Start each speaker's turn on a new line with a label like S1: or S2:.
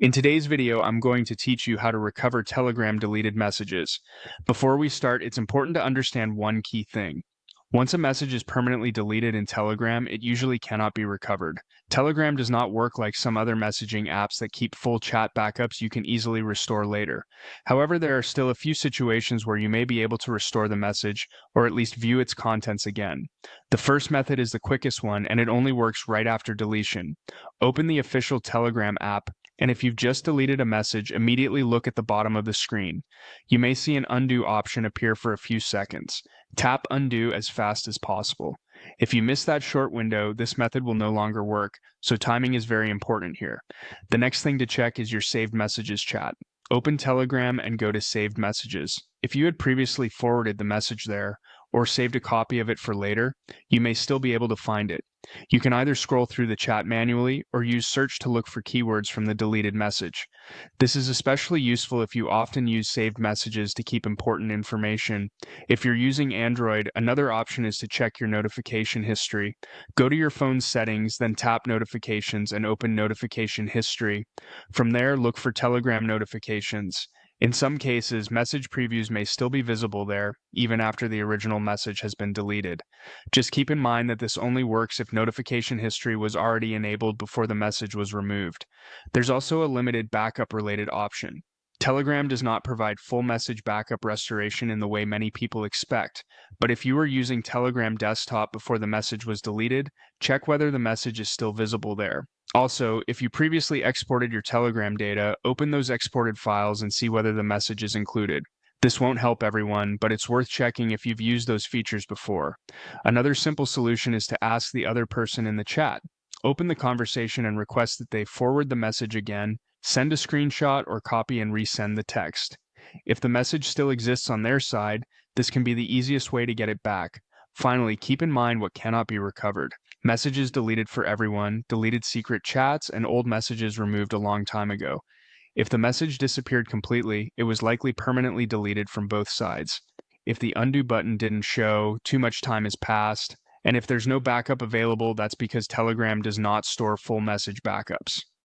S1: In today's video, I'm going to teach you how to recover Telegram deleted messages. Before we start, it's important to understand one key thing. Once a message is permanently deleted in Telegram, it usually cannot be recovered. Telegram does not work like some other messaging apps that keep full chat backups you can easily restore later. However, there are still a few situations where you may be able to restore the message, or at least view its contents again. The first method is the quickest one, and it only works right after deletion. Open the official Telegram app, and if you've just deleted a message, immediately look at the bottom of the screen. You may see an undo option appear for a few seconds. Tap undo as fast as possible. If you miss that short window, this method will no longer work, so timing is very important here. The next thing to check is your saved messages chat. Open Telegram and go to saved messages. If you had previously forwarded the message there, or saved a copy of it for later, you may still be able to find it. You can either scroll through the chat manually or use search to look for keywords from the deleted message. This is especially useful if you often use saved messages to keep important information. If you're using Android, another option is to check your notification history. Go to your phone's settings, then tap Notifications and open Notification History. From there, look for Telegram notifications. In some cases, message previews may still be visible there, even after the original message has been deleted. Just keep in mind that this only works if notification history was already enabled before the message was removed. There's also a limited backup-related option. Telegram does not provide full message backup restoration in the way many people expect, but if you were using Telegram desktop before the message was deleted, check whether the message is still visible there. Also, if you previously exported your Telegram data, open those exported files and see whether the message is included. This won't help everyone, but it's worth checking if you've used those features before. Another simple solution is to ask the other person in the chat. Open the conversation and request that they forward the message again, send a screenshot, or copy and resend the text. If the message still exists on their side, this can be the easiest way to get it back. Finally, keep in mind what cannot be recovered. Messages deleted for everyone, deleted secret chats, and old messages removed a long time ago. If the message disappeared completely, it was likely permanently deleted from both sides. If the undo button didn't show, too much time has passed, and if there's no backup available, that's because Telegram does not store full message backups.